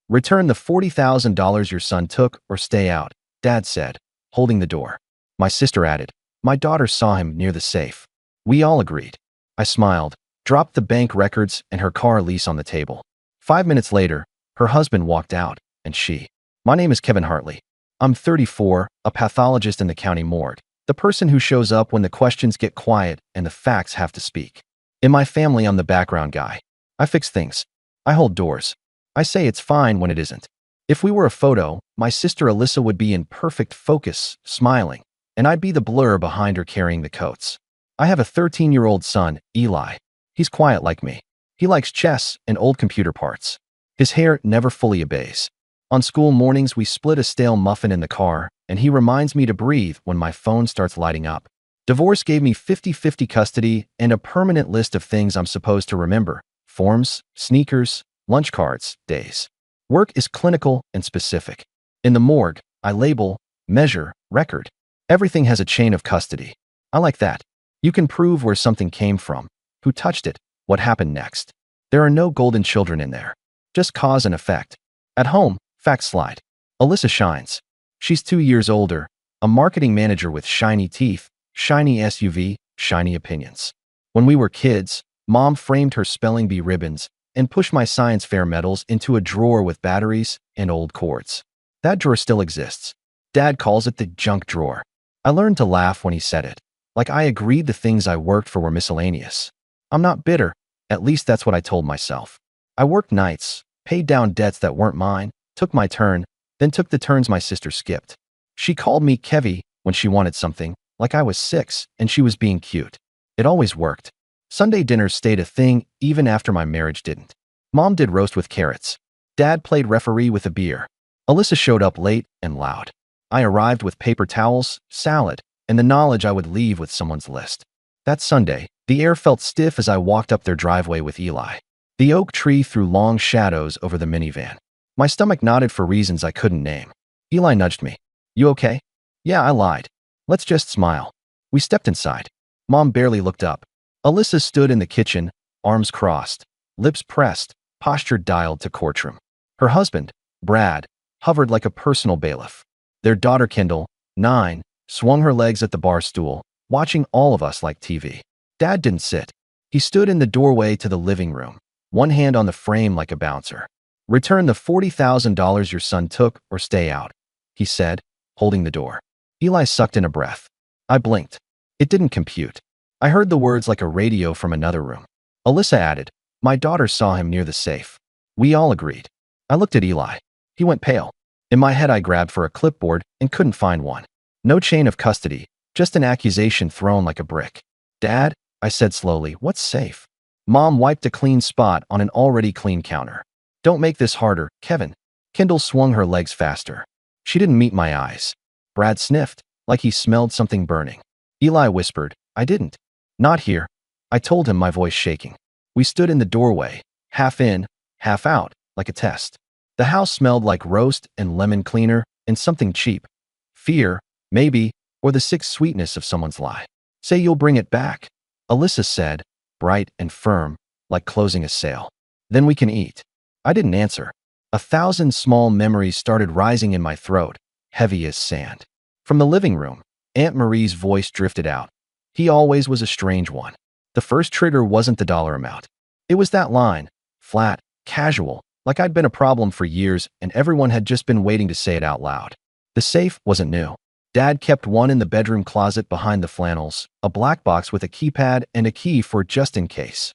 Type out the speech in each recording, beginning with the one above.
Return the $40,000 your son took or stay out, Dad said, holding the door. My sister added, my daughter saw him near the safe. We all agreed. I smiled, dropped the bank records and her car lease on the table. 5 minutes later, her husband walked out, and she. My name is Kevin Hartley. I'm 34, a pathologist in the county morgue. The person who shows up when the questions get quiet and the facts have to speak. In my family, I'm the background guy. I fix things. I hold doors. I say it's fine when it isn't. If we were a photo, my sister Alyssa would be in perfect focus, smiling, and I'd be the blur behind her carrying the coats. I have a 13-year-old son, Eli. He's quiet like me. He likes chess and old computer parts. His hair never fully obeys. On school mornings, we split a stale muffin in the car, and he reminds me to breathe when my phone starts lighting up. Divorce gave me 50-50 custody and a permanent list of things I'm supposed to remember: forms, sneakers, lunch cards, days. Work is clinical and specific. In the morgue, I label, measure, record. Everything has a chain of custody. I like that. You can prove where something came from, who touched it, what happened next. There are no golden children in there. Just cause and effect. At home, facts slide. Alyssa shines. She's 2 years older, a marketing manager with shiny teeth, shiny SUV, shiny opinions. When we were kids, Mom framed her spelling bee ribbons and pushed my science fair medals into a drawer with batteries and old cords. That drawer still exists. Dad calls it the junk drawer. I learned to laugh when he said it, like I agreed the things I worked for were miscellaneous. I'm not bitter, at least that's what I told myself. I worked nights, paid down debts that weren't mine, took my turn, then took the turns my sister skipped. She called me Kevy when she wanted something, like I was 6 and she was being cute. It always worked. Sunday dinners stayed a thing even after my marriage didn't. Mom did roast with carrots. Dad played referee with a beer. Alyssa showed up late and loud. I arrived with paper towels, salad, and the knowledge I would leave with someone's list. That Sunday, the air felt stiff as I walked up their driveway with Eli. The oak tree threw long shadows over the minivan. My stomach nodded for reasons I couldn't name. Eli nudged me. You okay? Yeah, I lied. Let's just smile. We stepped inside. Mom barely looked up. Alyssa stood in the kitchen, arms crossed, lips pressed, posture dialed to courtroom. Her husband, Brad, hovered like a personal bailiff. Their daughter, Kendall, 9, swung her legs at the bar stool, watching all of us like TV. Dad didn't sit. He stood in the doorway to the living room, one hand on the frame like a bouncer. Return the $40,000 your son took or stay out, he said, holding the door. Eli sucked in a breath. I blinked. It didn't compute. I heard the words like a radio from another room. Alyssa added, my daughter saw him near the safe. We all agreed. I looked at Eli. He went pale. In my head, I grabbed for a clipboard and couldn't find one. No chain of custody, just an accusation thrown like a brick. Dad, I said slowly, what's safe? Mom wiped a clean spot on an already clean counter. Don't make this harder, Kevin. Kendall swung her legs faster. She didn't meet my eyes. Brad sniffed, like he smelled something burning. Eli whispered, I didn't. Not here. I told him, my voice shaking. We stood in the doorway, half in, half out, like a test. The house smelled like roast and lemon cleaner and something cheap. Fear, maybe, or the sick sweetness of someone's lie. Say you'll bring it back, Alyssa said, bright and firm, like closing a sale. Then we can eat. I didn't answer. 1,000 small memories started rising in my throat, heavy as sand. From the living room, Aunt Marie's voice drifted out. He always was a strange one. The first trigger wasn't the dollar amount. It was that line, flat, casual, like I'd been a problem for years and everyone had just been waiting to say it out loud. The safe wasn't new. Dad kept one in the bedroom closet behind the flannels, a black box with a keypad and a key for just in case.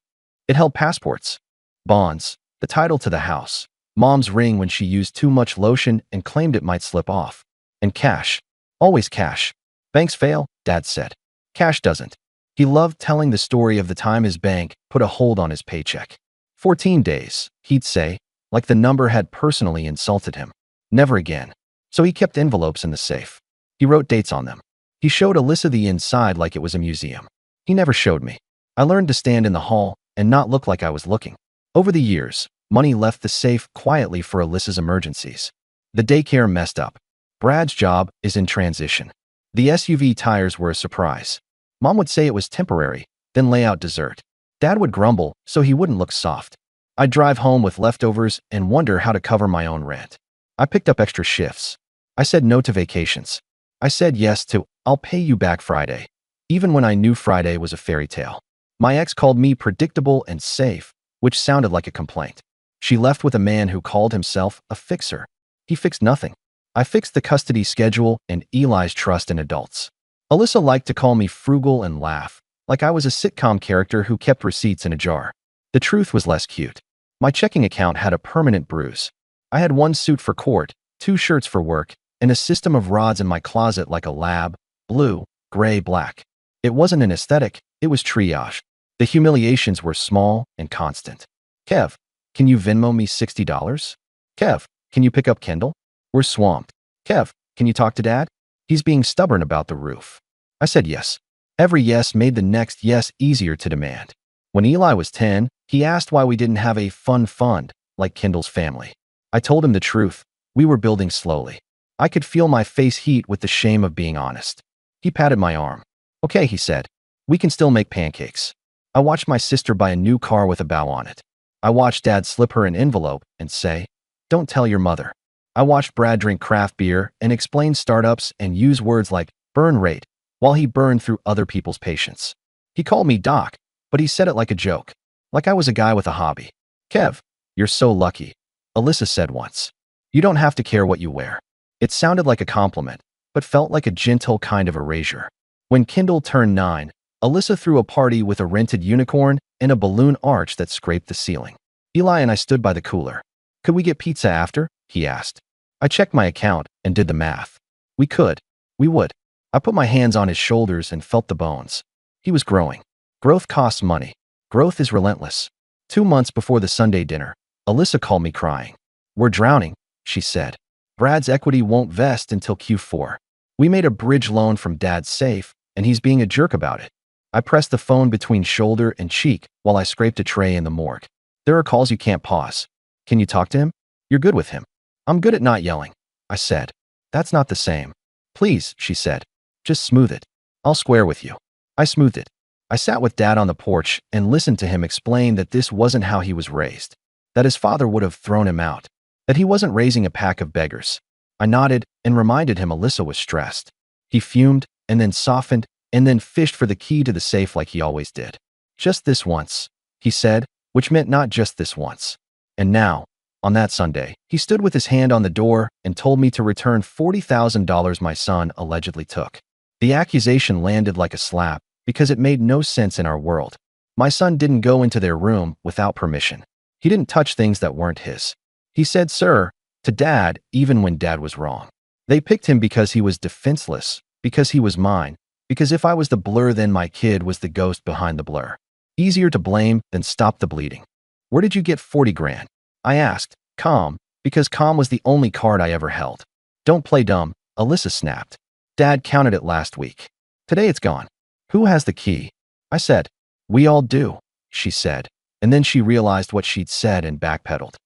It held passports, bonds, the title to the house, Mom's ring when she used too much lotion and claimed it might slip off, and cash. Always cash. Banks fail, Dad said. Cash doesn't. He loved telling the story of the time his bank put a hold on his paycheck. 14 days, he'd say, like the number had personally insulted him. Never again. So he kept envelopes in the safe. He wrote dates on them. He showed Alyssa the inside like it was a museum. He never showed me. I learned to stand in the hall and not look like I was looking. Over the years, money left the safe quietly for Alyssa's emergencies. The daycare messed up. Brad's job is in transition. The SUV tires were a surprise. Mom would say it was temporary, then lay out dessert. Dad would grumble so he wouldn't look soft. I'd drive home with leftovers and wonder how to cover my own rent. I picked up extra shifts. I said no to vacations. I said yes to, I'll pay you back Friday, even when I knew Friday was a fairy tale. My ex called me predictable and safe, which sounded like a complaint. She left with a man who called himself a fixer. He fixed nothing. I fixed the custody schedule and Eli's trust in adults. Alyssa liked to call me frugal and laugh, like I was a sitcom character who kept receipts in a jar. The truth was less cute. My checking account had a permanent bruise. I had one suit for court, 2 shirts for work, and a system of rods in my closet like a lab, blue, gray, black. It wasn't an aesthetic, it was triage. The humiliations were small and constant. Kev, can you Venmo me $60? Kev, can you pick up Kendall? We're swamped. Kev, can you talk to Dad? He's being stubborn about the roof. I said yes. Every yes made the next yes easier to demand. When Eli was 10, he asked why we didn't have a fun fund like Kendall's family. I told him the truth. We were building slowly. I could feel my face heat with the shame of being honest. He patted my arm. Okay, he said. We can still make pancakes. I watched my sister buy a new car with a bow on it. I watched Dad slip her an envelope and say, "Don't tell your mother." I watched Brad drink craft beer and explain startups and use words like burn rate while he burned through other people's patience. He called me Doc, but he said it like a joke, like I was a guy with a hobby. Kev, you're so lucky, Alyssa said once. You don't have to care what you wear. It sounded like a compliment, but felt like a gentle kind of erasure. When Kendall turned 9, Alyssa threw a party with a rented unicorn and a balloon arch that scraped the ceiling. Eli and I stood by the cooler. Could we get pizza after? He asked. I checked my account and did the math. We could. We would. I put my hands on his shoulders and felt the bones. He was growing. Growth costs money. Growth is relentless. 2 months before the Sunday dinner, Alyssa called me crying. We're drowning, she said. Brad's equity won't vest until Q4. We made a bridge loan from Dad's safe, and he's being a jerk about it. I pressed the phone between shoulder and cheek while I scraped a tray in the morgue. There are calls you can't pause. Can you talk to him? You're good with him. I'm good at not yelling, I said. That's not the same. Please, she said. Just smooth it. I'll square with you. I smoothed it. I sat with Dad on the porch and listened to him explain that this wasn't how he was raised, that his father would have thrown him out, that he wasn't raising a pack of beggars. I nodded and reminded him Alyssa was stressed. He fumed and then softened and then fished for the key to the safe like he always did. Just this once, he said, which meant not just this once. And now, on that Sunday, he stood with his hand on the door and told me to return $40,000 my son allegedly took. The accusation landed like a slap because it made no sense in our world. My son didn't go into their room without permission. He didn't touch things that weren't his. He said, "Sir," to Dad, even when Dad was wrong. They picked him because he was defenseless, because he was mine, because if I was the blur, then my kid was the ghost behind the blur. Easier to blame than stop the bleeding. Where did you get 40 grand? I asked, calm, because calm was the only card I ever held. Don't play dumb, Alyssa snapped. Dad counted it last week. Today it's gone. Who has the key? I said. We all do, she said, and then she realized what she'd said and backpedaled.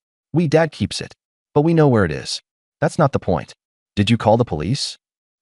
Dad keeps it, but we know where it is. That's not the point. Did you call the police?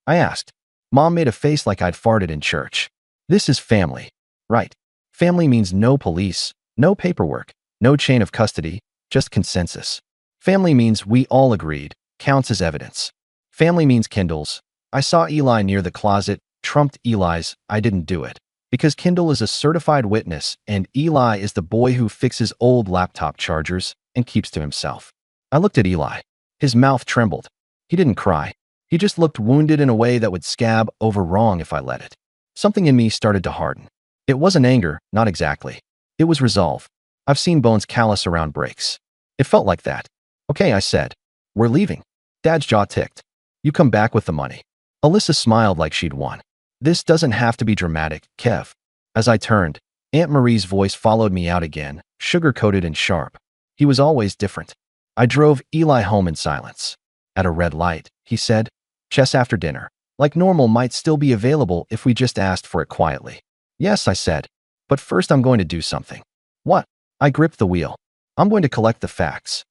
I asked. Mom made a face like I'd farted in church. This is family. Right. Family means no police, no paperwork, no chain of custody, just consensus. Family means we all agreed, counts as evidence. Family means Kendall's. I saw Eli near the closet, trumped Eli's, I didn't do it. Because Kendall is a certified witness and Eli is the boy who fixes old laptop chargers and keeps to himself. I looked at Eli. His mouth trembled. He didn't cry. He just looked wounded in a way that would scab over wrong if I let it. Something in me started to harden. It wasn't anger, not exactly. It was resolve. I've seen bones callous around breaks. It felt like that. Okay, I said. We're leaving. Dad's jaw ticked. You come back with the money. Alyssa smiled like she'd won. This doesn't have to be dramatic, Kev. As I turned, Aunt Marie's voice followed me out again, sugar-coated and sharp. He was always different. I drove Eli home in silence. At a red light, he said, chess after dinner, like normal might still be available if we just asked for it quietly. Yes, I said, but first I'm going to do something. What? I gripped the wheel. I'm going to collect the facts.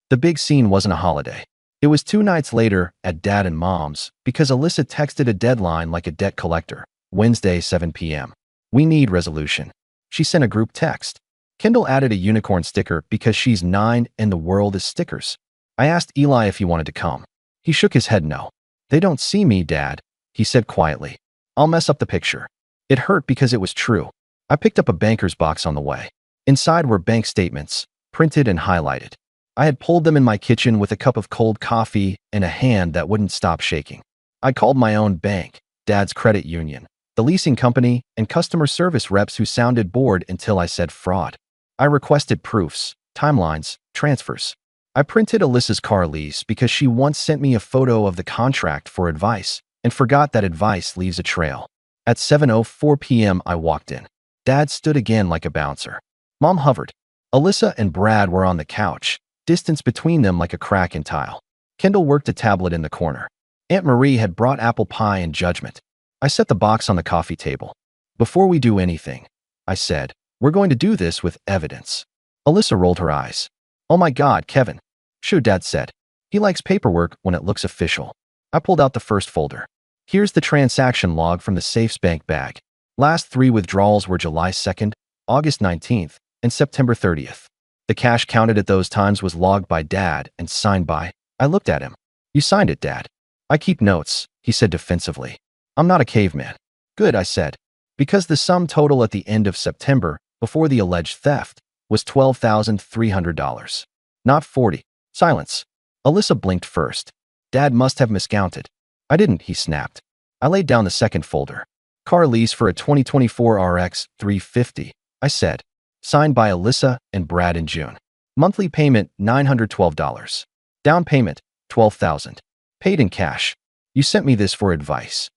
The big scene wasn't a holiday. It was 2 nights later at Dad and Mom's because Alyssa texted a deadline like a debt collector. Wednesday, 7 p.m. We need resolution. She sent a group text. Kendall added a unicorn sticker because she's 9 and the world is stickers. I asked Eli if he wanted to come. He shook his head no. They don't see me, Dad, he said quietly. I'll mess up the picture. It hurt because it was true. I picked up a banker's box on the way. Inside were bank statements, printed and highlighted. I had pulled them in my kitchen with a cup of cold coffee and a hand that wouldn't stop shaking. I called my own bank, Dad's credit union, the leasing company, and customer service reps who sounded bored until I said fraud. I requested proofs, timelines, transfers. I printed Alyssa's car lease because she once sent me a photo of the contract for advice and forgot that advice leaves a trail. At 7:04 p.m. I walked in. Dad stood again like a bouncer. Mom hovered. Alyssa and Brad were on the couch, distance between them like a crack in tile. Kendall worked a tablet in the corner. Aunt Marie had brought apple pie and judgment. I set the box on the coffee table. Before we do anything, I said, we're going to do this with evidence. Alyssa rolled her eyes. Oh my God, Kevin. Shoo, Dad said. He likes paperwork when it looks official. I pulled out the first folder. Here's the transaction log from the Safe's bank bag. Last 3 withdrawals were July 2nd, August 19th, and September 30th. The cash counted at those times was logged by Dad and signed by. I looked at him. You signed it, Dad. I keep notes, he said defensively. I'm not a caveman. Good, I said. Because the sum total at the end of September, before the alleged theft, was $12,300. Not 40. Silence. Alyssa blinked first. Dad must have miscounted. I didn't, he snapped. I laid down the second folder. Car lease for a 2024 RX 350, I said. Signed by Alyssa and Brad in June. Monthly payment, $912. Down payment, $12,000. Paid in cash. You sent me this for advice.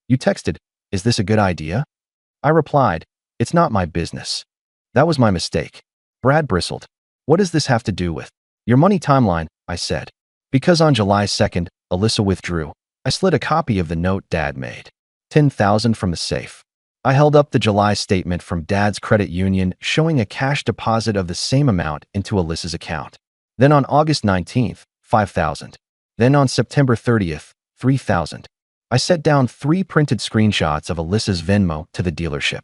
You texted, is this a good idea? I replied, it's not my business. That was my mistake. Brad bristled. What does this have to do with your money timeline? I said. Because on July 2nd, Alyssa withdrew. I slid a copy of the note Dad made. $10,000 from the safe. I held up the July statement from Dad's credit union showing a cash deposit of the same amount into Alyssa's account. Then on August 19th, $5,000. Then on September 30th, $3,000. I set down 3 printed screenshots of Alyssa's Venmo to the dealership,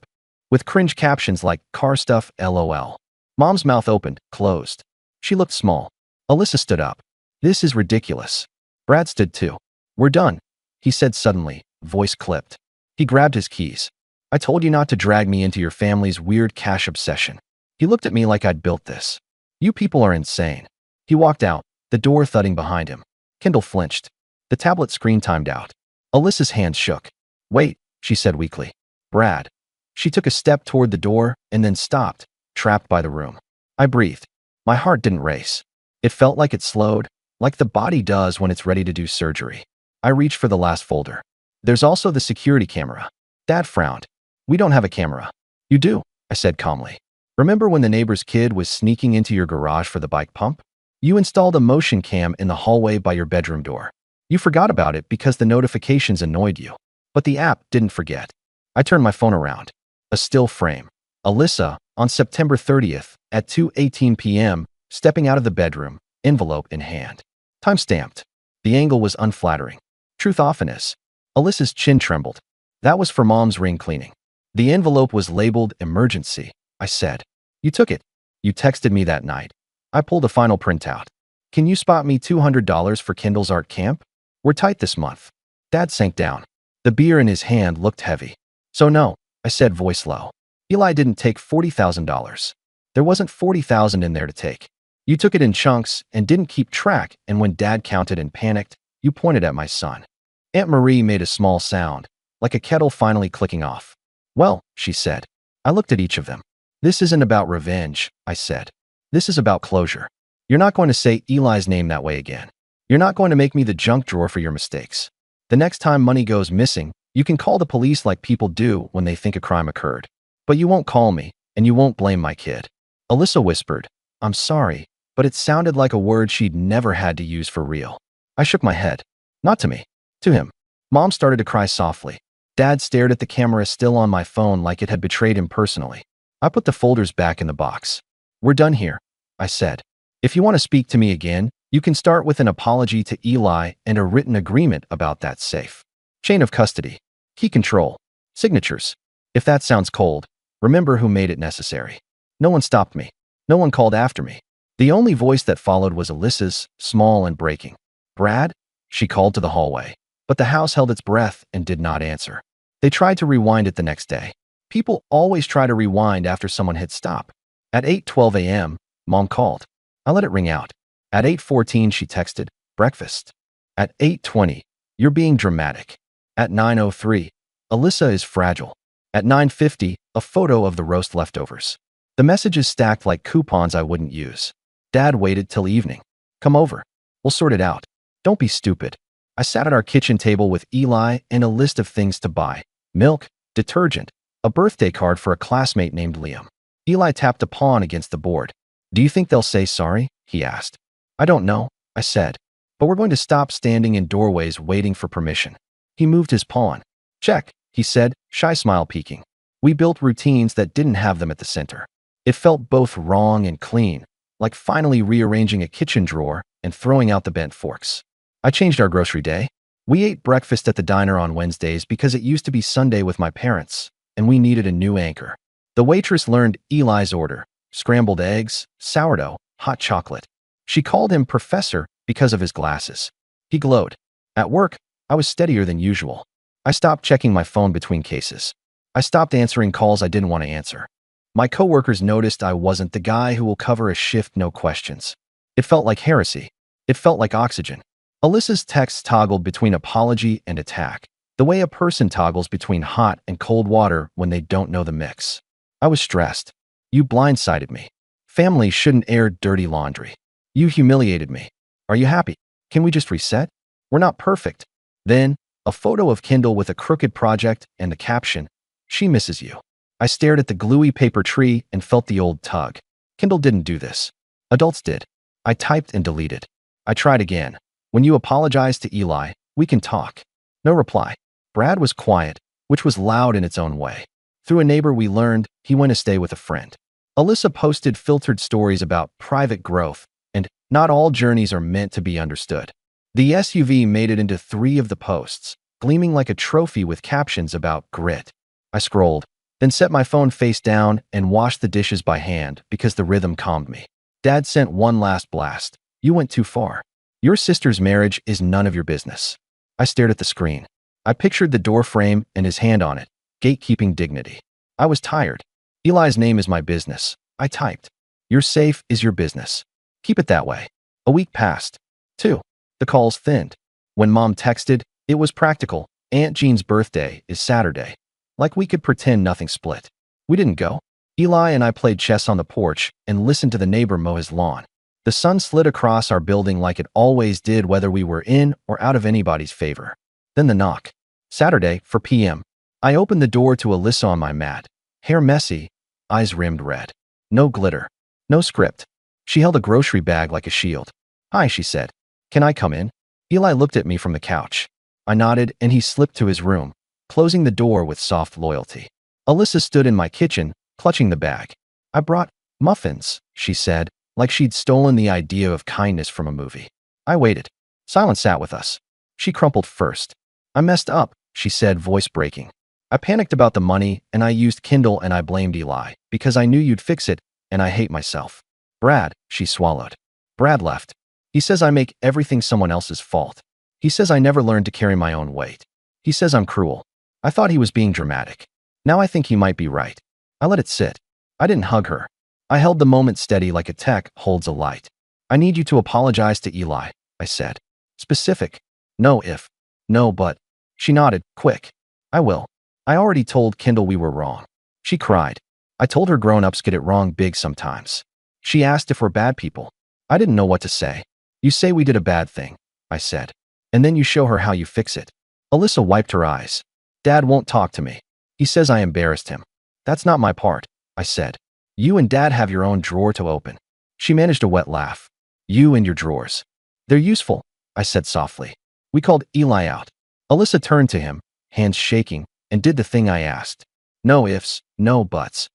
with cringe captions like, car stuff, LOL. Mom's mouth opened, closed. She looked small. Alyssa stood up. This is ridiculous. Brad stood too. We're done, he said suddenly, voice clipped. He grabbed his keys. I told you not to drag me into your family's weird cash obsession. He looked at me like I'd built this. You people are insane. He walked out, the door thudding behind him. Kendall flinched. The tablet screen timed out. Alyssa's hands shook. Wait, she said weakly. Brad. She took a step toward the door and then stopped, trapped by the room. I breathed. My heart didn't race. It felt like it slowed, like the body does when it's ready to do surgery. I reached for the last folder. There's also the security camera. Dad frowned. We don't have a camera. You do, I said calmly. Remember when the neighbor's kid was sneaking into your garage for the bike pump? You installed a motion cam in the hallway by your bedroom door. You forgot about it because the notifications annoyed you. But the app didn't forget. I turned my phone around. A still frame. Alyssa, on September 30th, at 2:18 p.m., stepping out of the bedroom, envelope in hand. Time stamped. The angle was unflattering. Truth often is. Alyssa's chin trembled. That was for Mom's ring cleaning. The envelope was labeled emergency, I said. You took it. You texted me that night. I pulled a final printout. Can you spot me $200 for Kendall's art camp? We're tight this month. Dad sank down. The beer in his hand looked heavy. So no, I said voice low. Eli didn't take $40,000. There wasn't $40,000 in there to take. You took it in chunks and didn't keep track, and when Dad counted and panicked, you pointed at my son. Aunt Marie made a small sound, like a kettle finally clicking off. Well, she said. I looked at each of them. This isn't about revenge, I said. This is about closure. You're not going to say Eli's name that way again. You're not going to make me the junk drawer for your mistakes. The next time money goes missing, you can call the police like people do when they think a crime occurred. But you won't call me, and you won't blame my kid. Alyssa whispered, I'm sorry, but it sounded like a word she'd never had to use for real. I shook my head. Not to me. To him. Mom started to cry softly. Dad stared at the camera still on my phone like it had betrayed him personally. I put the folders back in the box. We're done here, I said. If you want to speak to me again, you can start with an apology to Eli and a written agreement about that safe. Chain of custody. Key control. Signatures. If that sounds cold, remember who made it necessary. No one stopped me. No one called after me. The only voice that followed was Alyssa's, small and breaking. Brad? She called to the hallway. But the house held its breath and did not answer. They tried to rewind it the next day. People always try to rewind after someone hits stop. At 8:12 a.m., Mom called. I let it ring out. At 8:14, she texted, breakfast. At 8:20, you're being dramatic. At 9:03, Alyssa is fragile. At 9:50, a photo of the roast leftovers. The messages stacked like coupons I wouldn't use. Dad waited till evening. Come over. We'll sort it out. Don't be stupid. I sat at our kitchen table with Eli and a list of things to buy. Milk, detergent, a birthday card for a classmate named Liam. Eli tapped a pawn against the board. Do you think they'll say sorry? He asked. I don't know, I said. But we're going to stop standing in doorways waiting for permission. He moved his pawn. Check, he said, shy smile peeking. We built routines that didn't have them at the center. It felt both wrong and clean, like finally rearranging a kitchen drawer and throwing out the bent forks. I changed our grocery day. We ate breakfast at the diner on Wednesdays because it used to be Sunday with my parents, and we needed a new anchor. The waitress learned Eli's order: scrambled eggs, sourdough, hot chocolate. She called him Professor because of his glasses. He glowed. At work, I was steadier than usual. I stopped checking my phone between cases. I stopped answering calls I didn't want to answer. My coworkers noticed I wasn't the guy who will cover a shift no questions. It felt like heresy. It felt like oxygen. Alyssa's texts toggled between apology and attack, the way a person toggles between hot and cold water when they don't know the mix. I was stressed. You blindsided me. Family shouldn't air dirty laundry. You humiliated me. Are you happy? Can we just reset? We're not perfect. Then, a photo of Kendall with a crooked project and the caption, she misses you. I stared at the gluey paper tree and felt the old tug. Kendall didn't do this. Adults did. I typed and deleted. I tried again. When you apologize to Eli, we can talk. No reply. Brad was quiet, which was loud in its own way. Through a neighbor we learned he went to stay with a friend. Alyssa posted filtered stories about private growth, and not all journeys are meant to be understood. The SUV made it into 3 of the posts, gleaming like a trophy with captions about grit. I scrolled, then set my phone face down and washed the dishes by hand because the rhythm calmed me. Dad sent one last blast. You went too far. Your sister's marriage is none of your business. I stared at the screen. I pictured the door frame and his hand on it, gatekeeping dignity. I was tired. Eli's name is my business. I typed. Your safe is your business. Keep it that way. A week passed. 2. The calls thinned. When Mom texted, it was practical. Aunt Jean's birthday is Saturday. Like we could pretend nothing split. We didn't go. Eli and I played chess on the porch and listened to the neighbor mow his lawn. The sun slid across our building like it always did whether we were in or out of anybody's favor. Then the knock. Saturday, 4 p.m. I opened the door to Alyssa on my mat. Hair messy, eyes rimmed red. No glitter. No script. She held a grocery bag like a shield. Hi, she said. Can I come in? Eli looked at me from the couch. I nodded and he slipped to his room, closing the door with soft loyalty. Alyssa stood in my kitchen, clutching the bag. I brought muffins, she said, like she'd stolen the idea of kindness from a movie. I waited. Silence sat with us. She crumpled first. I messed up, she said, voice breaking. I panicked about the money and I used Kindle and I blamed Eli because I knew you'd fix it and I hate myself. Brad, she swallowed. Brad left. He says I make everything someone else's fault. He says I never learned to carry my own weight. He says I'm cruel. I thought he was being dramatic. Now I think he might be right. I let it sit. I didn't hug her. I held the moment steady like a tech holds a light. I need you to apologize to Eli, I said. Specific. No if. No but. She nodded, quick. I will. I already told Kendall we were wrong. She cried. I told her grown-ups get it wrong big sometimes. She asked if we're bad people. I didn't know what to say. You say we did a bad thing, I said. And then you show her how you fix it. Alyssa wiped her eyes. Dad won't talk to me. He says I embarrassed him. That's not my part, I said. You and Dad have your own drawer to open. She managed a wet laugh. You and your drawers. They're useful, I said softly. We called Eli out. Alyssa turned to him, hands shaking, and did the thing I asked. No ifs, no buts.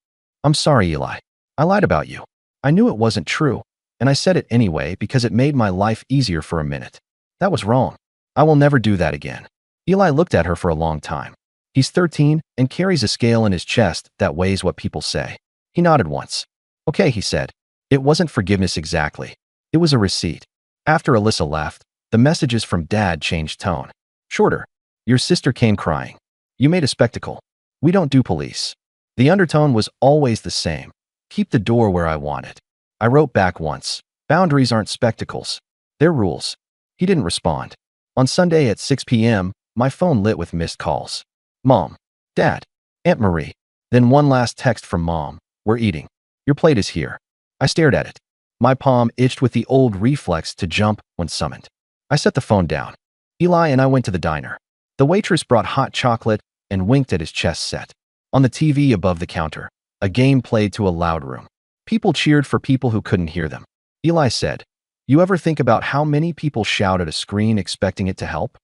I'm sorry, Eli. I lied about you. I knew it wasn't true, and I said it anyway because it made my life easier for a minute. That was wrong. I will never do that again. Eli looked at her for a long time. He's 13 and carries a scale in his chest that weighs what people say. He nodded once. Okay, he said. It wasn't forgiveness exactly. It was a receipt. After Alyssa left, the messages from Dad changed tone. Shorter. Your sister came crying. You made a spectacle. We don't do police. The undertone was always the same. Keep the door where I want it. I wrote back once. Boundaries aren't spectacles. They're rules. He didn't respond. On Sunday at 6 p.m., my phone lit with missed calls. Mom. Dad. Aunt Marie. Then one last text from Mom. We're eating. Your plate is here. I stared at it. My palm itched with the old reflex to jump when summoned. I set the phone down. Eli and I went to the diner. The waitress brought hot chocolate and winked at his chest set. On the TV above the counter, a game played to a loud room. People cheered for people who couldn't hear them. Eli said, You ever think about how many people shout at a screen expecting it to help?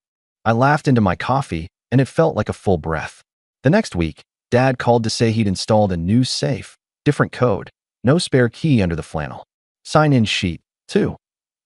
I laughed into my coffee, and it felt like a full breath. The next week, Dad called to say he'd installed a new safe, different code, no spare key under the flannel. Sign-in sheet, too.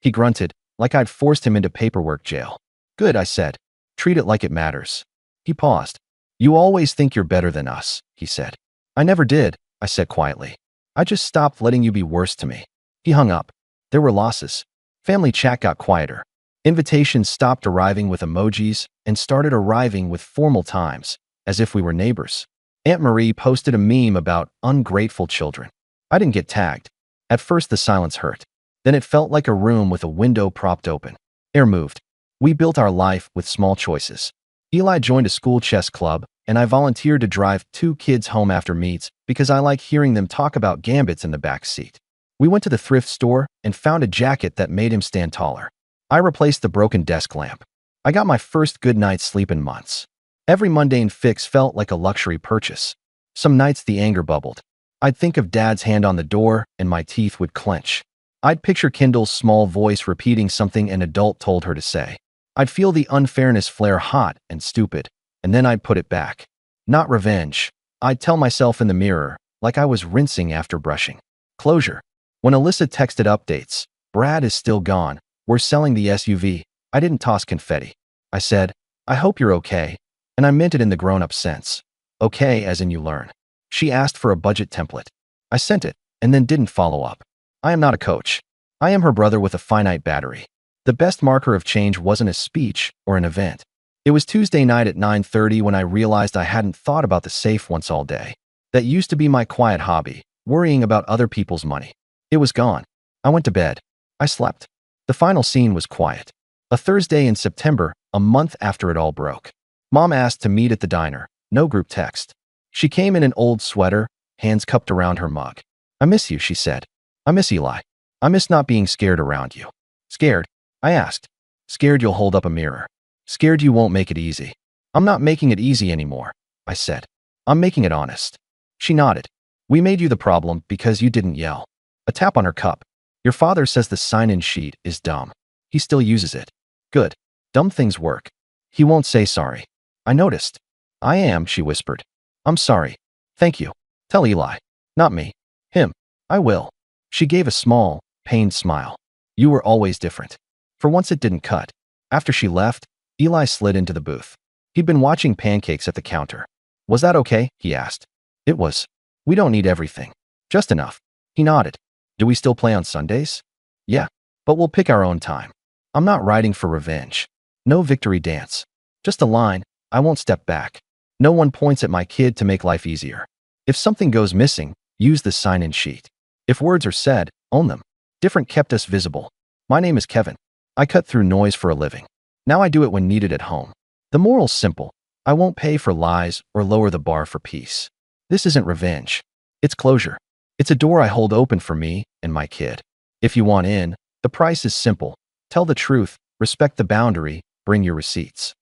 He grunted, like I'd forced him into paperwork jail. Good, I said. Treat it like it matters. He paused. You always think you're better than us, he said. I never did, I said quietly. I just stopped letting you be worse to me. He hung up. There were losses. Family chat got quieter. Invitations stopped arriving with emojis and started arriving with formal times, as if we were neighbors. Aunt Marie posted a meme about ungrateful children. I didn't get tagged. At first the silence hurt. Then it felt like a room with a window propped open. Air moved. We built our life with small choices. Eli joined a school chess club, and I volunteered to drive 2 kids home after meets because I like hearing them talk about gambits in the back seat. We went to the thrift store and found a jacket that made him stand taller. I replaced the broken desk lamp. I got my first good night's sleep in months. Every mundane fix felt like a luxury purchase. Some nights the anger bubbled. I'd think of Dad's hand on the door and my teeth would clench. I'd picture Kendall's small voice repeating something an adult told her to say. I'd feel the unfairness flare hot and stupid, and then I'd put it back. Not revenge. I'd tell myself in the mirror, like I was rinsing after brushing. Closure. When Alyssa texted updates, Brad is still gone, we're selling the SUV, I didn't toss confetti. I said, I hope you're okay, and I meant it in the grown-up sense. Okay as in you learn. She asked for a budget template. I sent it, and then didn't follow up. I am not a coach. I am her brother with a finite battery. The best marker of change wasn't a speech or an event. It was Tuesday night at 9:30 when I realized I hadn't thought about the safe once all day. That used to be my quiet hobby, worrying about other people's money. It was gone. I went to bed. I slept. The final scene was quiet. A Thursday in September, a month after it all broke. Mom asked to meet at the diner. No group text. She came in an old sweater, hands cupped around her mug. I miss you, she said. I miss Eli. I miss not being scared around you. Scared? I asked. Scared you'll hold up a mirror. Scared you won't make it easy. I'm not making it easy anymore, I said. I'm making it honest. She nodded. We made you the problem because you didn't yell. A tap on her cup. Your father says the sign-in sheet is dumb. He still uses it. Good. Dumb things work. He won't say sorry. I noticed. I am, she whispered. I'm sorry. Thank you. Tell Eli. Not me. Him. I will. She gave a small, pained smile. You were always different. For once it didn't cut. After she left, Eli slid into the booth. He'd been watching pancakes at the counter. Was that okay? He asked. It was. We don't need everything. Just enough. He nodded. Do we still play on Sundays? Yeah, but we'll pick our own time. I'm not riding for revenge. No victory dance. Just a line, I won't step back. No one points at my kid to make life easier. If something goes missing, use the sign-in sheet. If words are said, own them. Different kept us visible. My name is Kevin. I cut through noise for a living. Now I do it when needed at home. The moral's simple. I won't pay for lies or lower the bar for peace. This isn't revenge. It's closure. It's a door I hold open for me and my kid. If you want in, the price is simple. Tell the truth, respect the boundary, bring your receipts.